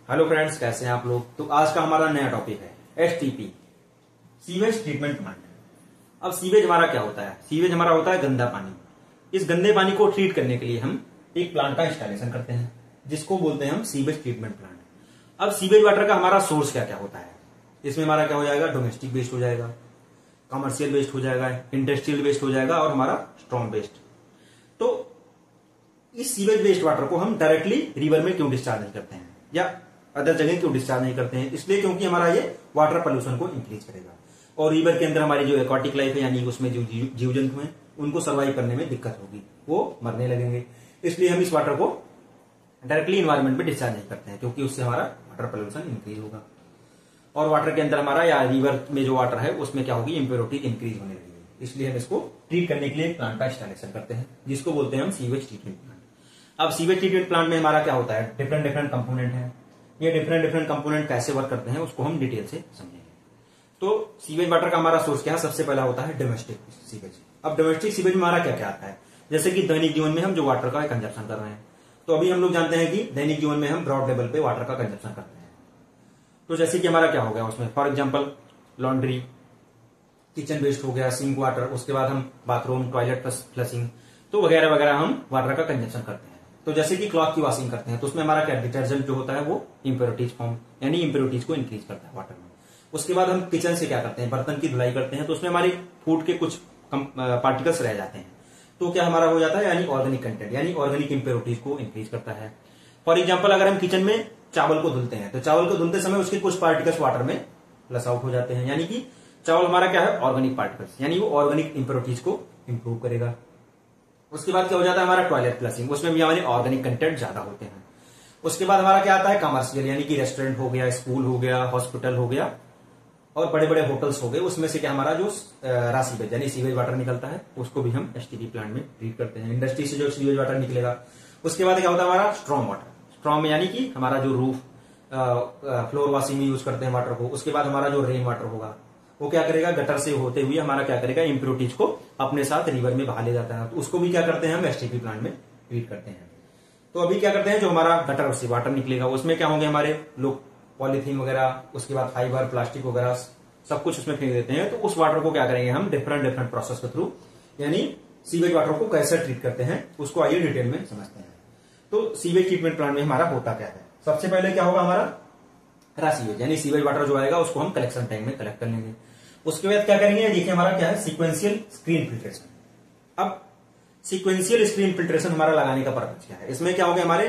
Hello friends, कैसे हैं आप लोग। तो आज का हमारा नया टॉपिक है एसटीपी, सीवेज ट्रीटमेंट प्लांट। अब सीवेज हमारा क्या होता है? सीवेज हमारा होता है गंदा पानी। इस गंदे पानी को ट्रीट करने के लिए हम एक प्लांट का इंस्टॉलेशन करते हैं जिसको बोलते हैं हम सीवेज ट्रीटमेंट प्लांट। अब सीवेज वाटर का हमारा सोर्स क्या क्या होता है? इसमें हमारा क्या हो जाएगा? डोमेस्टिक वेस्ट हो जाएगा, कमर्शियल वेस्ट हो जाएगा, इंडस्ट्रियल वेस्ट हो जाएगा और हमारा स्ट्रॉन्ग वेस्ट। तो इस सीवेज वेस्ट वाटर को हम डायरेक्टली रिवर में क्यों डिस्चार्ज नहीं करते हैं या अदर जगह क्यों डिस्चार्ज नहीं करते हैं? इसलिए क्योंकि हमारा ये वाटर पोल्यूशन को इंक्रीज करेगा और रिवर के अंदर हमारी जो एक्वाटिक लाइफ है यानी उसमें जो जीव जंतु हैं उनको सर्वाइव करने में दिक्कत होगी, वो मरने लगेंगे। इसलिए हम इस वाटर को डायरेक्टली इन्वायरमेंट में डिस्चार्ज नहीं करते हैं क्योंकि उससे हमारा वाटर पोल्यूशन इंक्रीज होगा और वाटर के अंदर हमारा या रिवर में जो वाटर है उसमें क्या होगी? इंप्योरिटी इंक्रीज होने लगेगी। इसलिए हम इसको ट्रीट करने के लिए एक प्लांट का इंस्टॉलेशन करते हैं जिसको बोलते हैं हम सीवेज ट्रीटमेंट प्लांट। अब सीवेज ट्रीटमेंट प्लांट में हमारा क्या होता है? डिफरेंट डिफरेंट कंपोनेंट है। ये डिफरेंट कंपोनेंट कैसे वर्क करते हैं उसको हम डिटेल से समझेंगे। तो सीवेज वाटर का हमारा सोर्स क्या है? सबसे पहला होता है डोमेस्टिक सीवेज। अब डोमेस्टिक सीवेज में हमारा क्या क्या आता है? जैसे कि दैनिक जीवन में हम जो वाटर का कंजप्शन कर रहे हैं, तो अभी हम लोग जानते हैं कि दैनिक जीवन में हम ब्रॉड लेवल पे वाटर का कंजप्शन करते हैं। तो जैसे कि हमारा क्या हो गया उसमें, for example laundry, kitchen waste हो गया, सिंक वाटर, उसके बाद हम बाथरूम, टॉयलेट फ्लशिंग, तो वगैरह वगैरह हम वाटर का कंजप्शन करते हैं। तो जैसे कि क्लॉथ की वॉशिंग करते हैं तो उसमें हमारा क्या डिटर्जेंट जो होता है वो इंप्योरिटीज फॉर्म यानी इंप्योरिटीज को इंक्रीज करता है वाटर में। उसके बाद हम किचन से क्या करते हैं? बर्तन की धुलाई करते हैं तो उसमें हमारे फूड के कुछ पार्टिकल्स रह जाते हैं, तो क्या हमारा हो जाता है यानी ऑर्गेनिक कंटेंट यानी ऑर्गेनिक इंप्योरिटीज को इंक्रीज करता है। फॉर एग्जाम्पल अगर हम किचन में चावल को धुलते हैं तो चावल को धुलते समय उसके कुछ पार्टिकल्स वाटर में फ्लश आउट हो जाते हैं, यानी कि चावल हमारा क्या है? ऑर्गेनिक पार्टिकल्स, यानी वो ऑर्गेनिक इंप्योरिटीज को इंप्रूव करेगा। उसके बाद क्या हो जाता है हमारा टॉयलेट फ्लशिंग, उसमें भी हमारे ऑर्गेनिक कंटेंट ज्यादा होते हैं। उसके बाद हमारा क्या आता है? कमर्शियल, यानी कि रेस्टोरेंट हो गया, स्कूल हो गया, हॉस्पिटल हो गया और बड़े बड़े होटल्स हो गए, उसमें से क्या हमारा जो रा सीवेज यानी सीवेज वाटर निकलता है उसको भी हम एसटीपी प्लांट में ट्रीट करते हैं। इंडस्ट्री से जो सीवेज वाटर निकलेगा। उसके बाद क्या होता है हमारा? Strong water. स्ट्रॉन्ग यानी कि हमारा जो रूफ फ्लोर वॉशिंग में यूज करते हैं वाटर को। उसके बाद हमारा जो रेन वाटर होगा वो क्या करेगा? गटर से होते हुए हमारा क्या करेगा? इंप्योरिटीज को अपने साथ रिवर में बहा ले जाता है, तो उसको भी क्या करते हैं? हम एसटीपी प्लांट में ट्रीट करते हैं। तो अभी क्या करते हैं, जो हमारा गटर से वाटर निकलेगा उसमें क्या होंगे? हमारे लोग पॉलिथीन वगैरह, उसके बाद फाइबर, प्लास्टिक वगैरह सब कुछ उसमें फेंक देते हैं। तो उस वाटर को क्या करेंगे हम? डिफरेंट प्रोसेस के थ्रू यानी सीवेज वाटर को कैसे ट्रीट करते हैं उसको आइए डिटेल में समझते हैं। तो सीवेज ट्रीटमेंट प्लांट में हमारा होता क्या है? सबसे पहले क्या होगा हमारा? रा सीवेज यानी सीवेज वाटर जो आएगा उसको हम कलेक्शन टैंक में कलेक्ट कर लेंगे। उसके बाद क्या करेंगे? देखिए हमारा क्या है? Sequential screen filtration. अब सीक्वेंशियल स्क्रीन फिल्ट्रेशन हमारा लगाने का पर्पज क्या है? इसमें क्या होगा? हमारे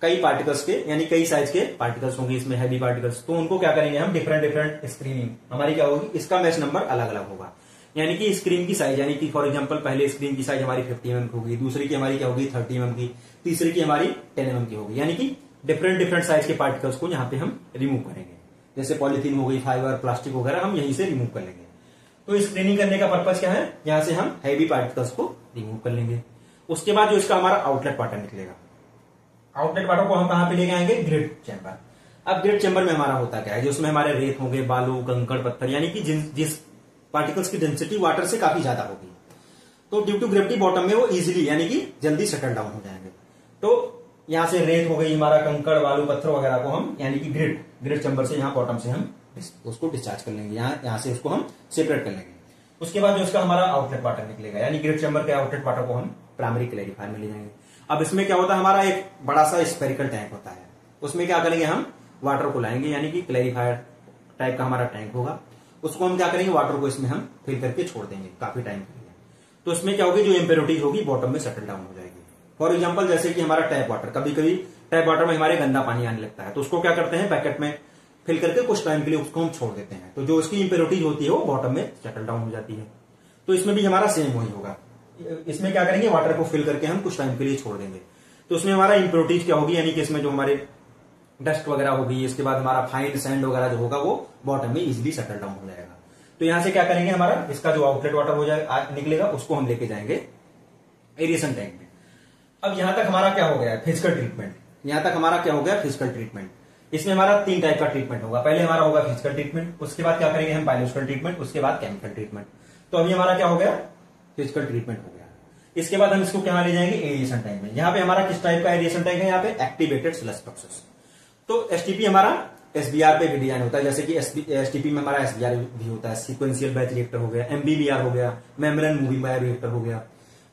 कई पार्टिकल्स के यानी कई साइज के पार्टिकल्स होंगे इसमें, हैवी पार्टिकल्स, तो उनको क्या करेंगे हम? डिफरेंट स्क्रीनिंग हमारी क्या होगी? इसका मैच नंबर अलग अलग होगा, यानी कि स्क्रीन की साइज, यानी कि फॉर एग्जांपल पहले स्क्रीन की साइज हमारी 50 mm की होगी, दूसरी की हमारी क्या होगी? 30 mm की, तीसरी की हमारी 10 mm की होगी, यानी कि डिफरेंट साइज के पार्टिकल्स को यहाँ पे हम रिमूव करेंगे। जैसे पॉलिथीन हो गई, फाइबर, प्लास्टिक वगैरह हम यहीं से रिमूव कर लेंगे। तो स्क्रीनिंग करने का पर्पज क्या है? यहां से हम हैवी पार्टिकल्स को रिमूव कर लेंगे। उसके बाद जो इसका हमारा आउटलेट वाटर निकलेगा, आउटलेट वाटर को हम कहां पे लेके आएंगे? Grid chamber. अब ग्रिड चैम्बर में हमारा होता क्या है? जो उसमें हमारे रेत होंगे, बालू, कंकड़, पत्थर, यानी कि जिस पार्टिकल्स की डेंसिटी वाटर से काफी ज्यादा होगी, तो ड्यू टू ग्रेविटी बॉटम में वो इजिली यानी कि जल्दी सेटल डाउन हो जाएंगे। तो यहां से रेत हो गई, हमारा कंकड़, बालू, पत्थर वगैरह को हम यानी कि ग्रिड चैम्बर से यहाँ बॉटम से हम उसको डिस्चार्ज कर लेंगे, यहाँ से उसको हम सेपरेट कर लेंगे। उसके बाद जो इसका हमारा आउटलेट वाटर निकलेगा यानी ग्रिड चैम्बर के आउटलेट वाटर को हम प्राइमरी क्लैरिफायर में ले जाएंगे। अब इसमें क्या होता है? हमारा एक बड़ा सा स्फेरिकल टैंक होता है, उसमें क्या करेंगे हम? वाटर को लाएंगे, यानी कि क्लैरिफायर टाइप का हमारा टैंक होगा, उसको हम क्या करेंगे? वाटर को इसमें हम फिल करके छोड़ देंगे काफी टाइम के लिए। तो इसमें क्या होगी? जो इंप्योरिटीज होगी बॉटम में सेटल डाउन हो जाएगी। फॉर एग्जाम्पल जैसे कि हमारा टैप वाटर, कभी कभी टैप वाटर में हमारे गंदा पानी आने लगता है, तो उसको क्या करते हैं? पैकेट में फिल करके कुछ टाइम के लिए उसको हम छोड़ देते हैं, तो जो उसकी इंप्योरिटीज होती है वो बॉटम में सेटल डाउन हो जाती है। तो इसमें भी हमारा सेम वही होगा। इसमें क्या करेंगे? वाटर को फिल करके हम कुछ टाइम के लिए छोड़ देंगे, तो उसमें हमारा इंप्योरिटीज क्या होगी? यानी कि इसमें जो हमारे डस्ट वगैरह होगी, इसके बाद हमारा फाइन सैंड वगैरह जो होगा वो बॉटम में इजिली सेटल डाउन हो जाएगा। तो यहां से क्या करेंगे? हमारा इसका जो आउटलेट वाटर हो जाएगा निकलेगा उसको हम लेके जाएंगे एरिएशन टैंक में। अब यहां तक हमारा क्या हो गया? Physical treatment. यहां तक हमारा क्या हो गया? Physical treatment. इसमें हमारा 3 टाइप का ट्रीटमेंट होगा। पहले हमारा होगा फिजिकल ट्रीटमेंट, उसके बाद क्या करेंगे हम? बायोलॉजिकल ट्रीटमेंट, उसके बाद केमिकल ट्रीटमेंट। तो अभी हमारा क्या हो गया? फिजिकल ट्रीटमेंट हो गया। इसके बाद हम इसको कहां ले जाएंगे? एरिएशन टैंक में। यहाँ पे हमारा किस टाइप का एरिएशन टैंक है? यहाँ पे एक्टिवेटेड स्लश प्रोसेस। तो एसटीपी हमारा एसबीआर पे भी डिजाइन होता है, जैसे कि एसटीपी में हमारा एसबीआर भी होता है, सीक्वेंशियल बैच रिएक्टर हो गया, एमबीबीआर हो गया, मेम्ब्रेन मूविंग बायो रिएक्टर हो गया,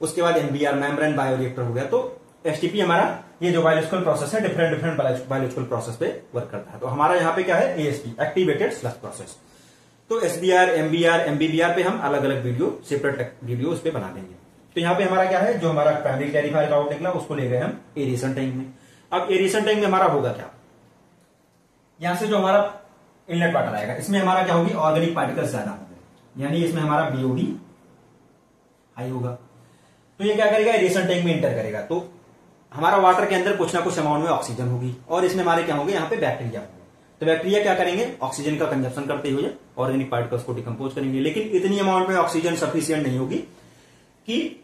उसके बाद एमबीआर मेम्ब्रेन बायो रिएक्टर हो गया। तो एसटीपी हमारा ये जो बायोलॉजिकल प्रोसेस है डिफरेंट बायोलॉजिकल प्रोसेस पे वर्क करता है। तो हमारा यहाँ पे क्या है, एएसपी एक्टिवेटेड स्लज प्रोसेस। तो एसबीआर, एमबीआर, एमबीबीआर पे हम अलग अलग वीडियो, सेपरेट वीडियो उस पे बना देंगे। तो यहाँ पे हमारा क्या है, जो हमारा प्राइमरी क्लैरिफायर का आउट निकला उसको ले गए हम एरेशन टैंक में। अब एरेशन टैंक में हमारा होगा क्या, यहां से जो हमारा इनलेट वाटर आएगा इसमें हमारा क्या होगी, ऑर्गेनिक पार्टिकल्स ज्यादा होंगे, यानी इसमें हमारा बीओडी हाई होगा। तो ये क्या करेगा, एरेशन टैंक में इंटर करेगा। तो हमारा वाटर के अंदर कुछ ना कुछ अमाउंट में ऑक्सीजन होगी और इसमें हमारे क्या होंगे, यहाँ पे बैक्टीरिया होंगे। तो बैक्टीरिया क्या करेंगे, ऑक्सीजन का कंजप्शन करते हुए ऑर्गेनिक पार्टिकल्स को डिकम्पोज करेंगे, लेकिन इतनी अमाउंट में ऑक्सीजन सफिशियंट नहीं होगी कि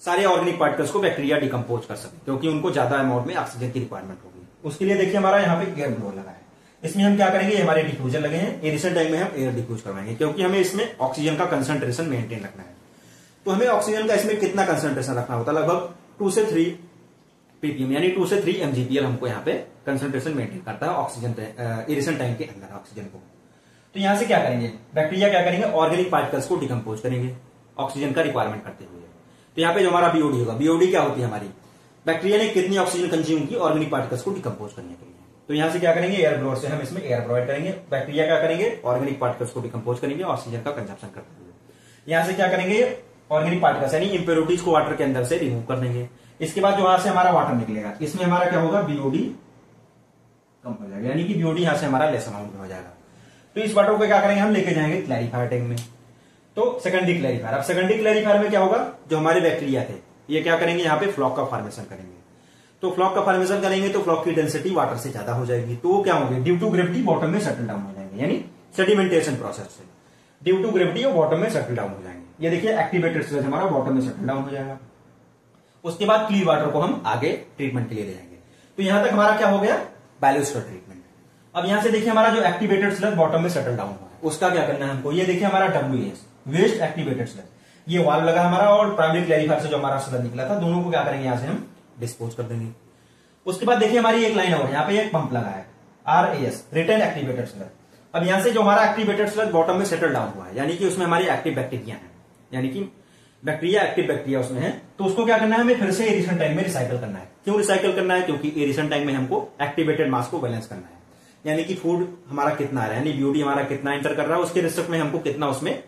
सारे ऑर्गेनिक पार्टिकल्स को बैक्टीरिया डिकम्पोज कर सके, क्योंकि उनको ज्यादा अमाउंट में ऑक्सीजन की रिक्वायरमेंट होगी। उसके लिए देखिए हमारा यहाँ पे एयर ब्लोअर लगा है, इसमें हम क्या करेंगे, हमारे डिफ्यूजर लगे हैं, एरेशन टैंक में हम एयर डिफ्यूज करवाएंगे, क्योंकि हमें इसमें ऑक्सीजन का कंसंट्रेशन मेंटेन रखना है। तो हमें ऑक्सीजन का इसमें कितना कंसंट्रेशन रखना होता है, लगभग 2 से 3 ppm, यानी 2 से 3 mgpl हमको यहाँ पे कंसंट्रेशन मेंटेन करता है ऑक्सीजन एरेशन टैंक के अंदर ऑक्सीजन को। तो यहां से क्या करेंगे, बैक्टीरिया क्या करेंगे, ऑर्गेनिक पार्टिकल्स को डिकम्पोज करेंगे ऑक्सीजन का रिक्वायरमेंट करते हुए। तो यहाँ पे जो हमारा बीओडी होगा, बीओडी क्या होती है हमारी, बैक्टीरिया ने कितनी ऑक्सीजन कंज्यूम की ऑर्गेनिक पार्टिकल्स को डिकम्पोज करने के लिए। तो यहां से क्या करेंगे, एयर ब्लोअर से हम इसमें एयर प्रोवाइड करेंगे, बैक्टीरिया क्या करेंगे, ऑर्गेनिक पार्टिकल्स को डिकम्पोज करेंगे ऑक्सीजन का कंजप्शन करते हुए। यहां से क्या करेंगे, ऑर्गेनिक पार्टिकल्स यानी इंप्योरिटीज को वाटर के अंदर से रिमूव कर देंगे। इसके बाद जो यहां से हमारा वाटर निकलेगा इसमें हमारा क्या होगा, बीओडी कम हो जाएगा, यानी कि बीओडी यहां से हमारा लेस अमाउंट में हो जाएगा। तो इस वाटर को क्या करेंगे, हम लेके जाएंगे क्लैरिफायर टैंक में। तो सेकेंडरी क्लैरिफायर, अब सेकेंडरी क्लैरिफायर में क्या होगा, जो हमारे बैक्टीरिया थे ये क्या करेंगे, यहाँ पे फ्लॉक का फॉर्मेशन करेंगे। तो फ्लॉक का फॉर्मेशन करेंगे तो फ्लॉक की डेंसिटी वाटर से ज्यादा हो जाएगी, तो वो क्या होंगे, ड्यू टू ग्रेविटी बॉटम में सेटल डाउन हो जाएंगे, यानी सेडिमेंटेशन प्रोसेस से ड्यू टू ग्रेविटी वो बॉटम में सेटल डाउन हो जाएंगे। ये देखिए एक्टिवेटेड स्लज हमारा बॉटम में सेटल डाउन हो जाएगा। उसके बाद क्लीन वाटर को हम आगे ट्रीटमेंट के लिए ले जाएंगे। तो यहां तक हमारा क्या हो गया, बायोलॉजिकल ट्रीटमेंट। अब यहां से देखिए हमारा जो एक्टिवेटेड स्लज बॉटम में सेटल डाउन हुआ है उसका क्या करना है हमको, ये देखिए हमारा WAS वेस्ट एक्टिवेटेड स्लज, ये वाल्व लगा हमारा और प्राइमरी क्लैरिफायर से जो हमारा स्लज निकला था, दोनों को क्या करेंगे, यहां से हम डिस्पोज कर देंगे। उसके बाद देखिए हमारी एक लाइन और यहाँ पे एक पंप लगा है, RAS रिटेन एक्टिवेटेड स्लज। अब यहां से जो हमारा एक्टिवेटेड स्लज बॉटम में सेटल डाउन हुआ है, यानी कि उसमें हमारी एक्टिव बैक्टीरिया है, यानी कि बैक्टीरिया एक्टिव बैक्टीरिया उसमें है, तो उसको क्या करना है, हमें फिर से एरेशन टैंक में रिसाइकल करना है। क्यों रिसाइकल करना है, क्योंकि एरेशन टैंक में हमको एक्टिवेटेड मास को बैलेंस करना है, यानी कि फूड हमारा कितना आ रहा है, यानी बीओडी हमारा कितना एंटर कर रहा है, उसके रिस्पेक्ट में हमको कितना उसमें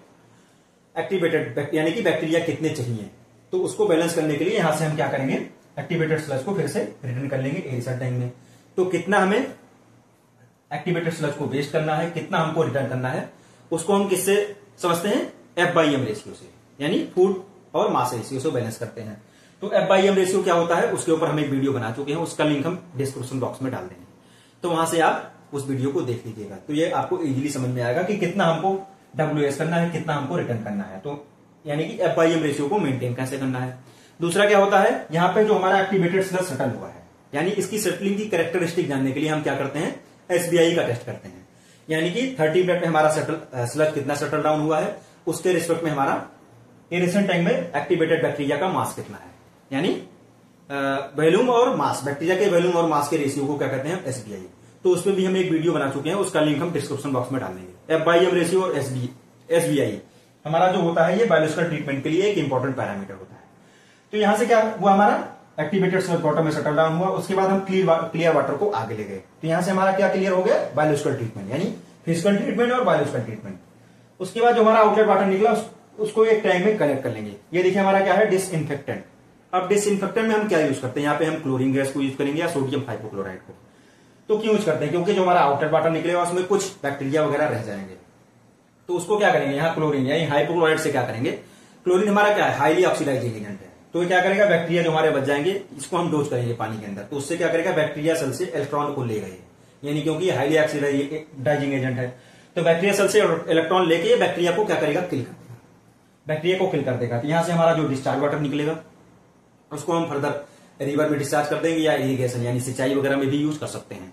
एक्टिवेटेड यानी कि बैक्टीरिया कितने चाहिए। तो उसको बैलेंस करने के लिए यहां से हम क्या करेंगे, एक्टिवेटेड स्लज को फिर से रिटर्न कर लेंगे एरेशन टैंक में। तो कितना हमें एक्टिवेटेड स्लज को वेस्ट करना है, कितना हमको रिटर्न करना है, उसको हम किससे समझते हैं, F/m रेशियो से, यानी फूड और मास रेशियो से बैलेंस करते हैं। तो F/m रेशियो क्या होता है, उसके ऊपर हम एक वीडियो बना चुके हैं, उसका लिंक हम डिस्क्रिप्शन बॉक्स में डाल देंगे, तो वहां से आप उस वीडियो को देख लीजिएगा। तो ये आपको इजीली समझ में आएगा कि कितना हमको WS करना है, कितना हमको रिटर्न करना है। तो यानी कि F/m रेशियो को मेंटेन कैसे करना है। दूसरा क्या होता है, यहाँ पे जो हमारा एक्टिवेटेड स्लज सेटल हुआ है, यानी इसकी सेटलिंग की कैरेक्टरिस्टिक जानने के लिए हम क्या करते हैं, SBI का टेस्ट करते हैं, यानी कि 30 मिनट में हमारा स्लज कितना सेटल डाउन हुआ है, उसके रिस्पेक्ट में हमारा एरेशन टैंक में एक्टिवेटेड बैक्टीरिया का मास कितना है, यानी वॉल्यूम और मास, बैक्टीरिया के वॉल्यूम और मास के रेशियो को क्या कहते हैं, SBI। तो उसमें भी हम एक वीडियो बना चुके हैं, उसका लिंक हम डिस्क्रिप्शन बॉक्स में डाल देंगे। F/m रेशियो और SBI हमारा जो होता है, ये बायोलॉजिकल ट्रीटमेंट के लिए एक इंपॉर्टेंट पैरामीटर होता है। तो यहां से क्या हुआ, हमारा एक्टिवेटेड स्लज बॉटम में सेटल डाउन हुआ, उसके बाद हम क्लियर वाटर को आगे ले गए। तो यहां से हमारा क्या क्लियर हो गया, बायोलॉजिकल ट्रीटमेंट, यानी फिजिकल ट्रीटमेंट और बायोलॉजिकल ट्रीटमेंट। उसके बाद जो हमारा आउटलेट वाटर निकला उसको एक टैंक में कनेक्ट कर लेंगे। ये देखिए हमारा क्या है, डिसइंफेक्टेंट। अब डिसइंफेक्टेंट में हम क्या यूज करते हैं, यहाँ पे हम क्लोरीन गैस को यूज करेंगे या सोडियम हाइपोक्लोराइड को। तो क्यों यूज करते हैं, क्योंकि जो हमारा आउटलेट वाटर निकलेगा उसमें कुछ बैक्टीरिया वगैरह रह जाएंगे, तो उसको क्या करेंगे, यहाँ क्लोरीन यानी हाइपोक्लोराइड से क्या करेंगे, क्लोरीन हमारा क्या है, हाईली ऑक्सीडाइजिंग एजेंट है, तो ये क्या करेगा, बैक्टीरिया जो हमारे बच जाएंगे, इसको हम डोज करेंगे पानी के अंदर, तो उससे क्या करेगा, बैक्टीरिया सेल से इलेक्ट्रॉन को ले गए, यानी क्योंकि हाईली ऑक्सीडाइजिंग एजेंट है, तो बैक्टीरिया सेल से इलेक्ट्रॉन लेके बैक्टीरिया को क्या करेगा, किल कर देगा, बैक्टीरिया को किल कर देगा। तो यहां से हमारा जो डिस्चार्ज वाटर निकलेगा उसको हम फर्दर रिवर में डिस्चार्ज कर देंगे या इरिगेशन यानी सिंचाई वगैरह में भी यूज कर सकते हैं।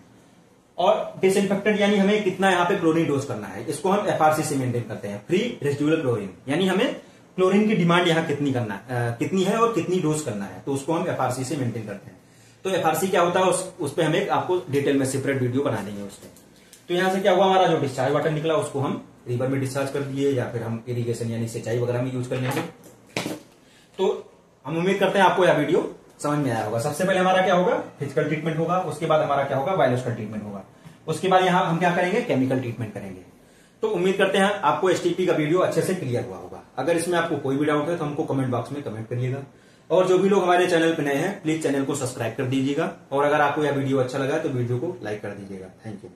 और डिसइंफेक्टेंट यानी हमें कितना यहाँ पे क्लोरीन डोज करना है, इसको हम FRC से मेंटेन करते हैं, फ्री रेसिडुअल क्लोरीन, यानी हमें क्लोरीन की डिमांड यहाँ कितनी है और कितनी डोज करना है, तो उसको हम FRC से मेंटेन करते हैं। तो एफआरसी क्या होता है उस पर हम एक आपको डिटेल में सेपरेट वीडियो बना देंगे उस पर। तो यहां से क्या हुआ, हमारा जो डिस्चार्ज वाटर निकला उसको हम रिवर में डिस्चार्ज कर दिए या फिर हम इरिगेशन यानी सिंचाई वगैरह में यूज कर लेंगे। तो हम उम्मीद करते हैं आपको यह वीडियो समझ में आया होगा। सबसे पहले हमारा क्या होगा, फिजिकल ट्रीटमेंट होगा, उसके बाद हमारा क्या होगा, बायोलॉजिकल ट्रीटमेंट होगा, उसके बाद यहां हम क्या करेंगे, केमिकल ट्रीटमेंट करेंगे। तो उम्मीद करते हैं आपको एसटीपी का वीडियो अच्छे से क्लियर हुआ होगा। अगर इसमें आपको कोई भी डाउट है तो हमको कमेंट बॉक्स में कमेंट करिएगा। और जो भी लोग हमारे चैनल पर नए हैं प्लीज चैनल को सब्सक्राइब कर दीजिएगा। और अगर आपको यह वीडियो अच्छा लगा तो वीडियो को लाइक कर दीजिएगा। Thank you.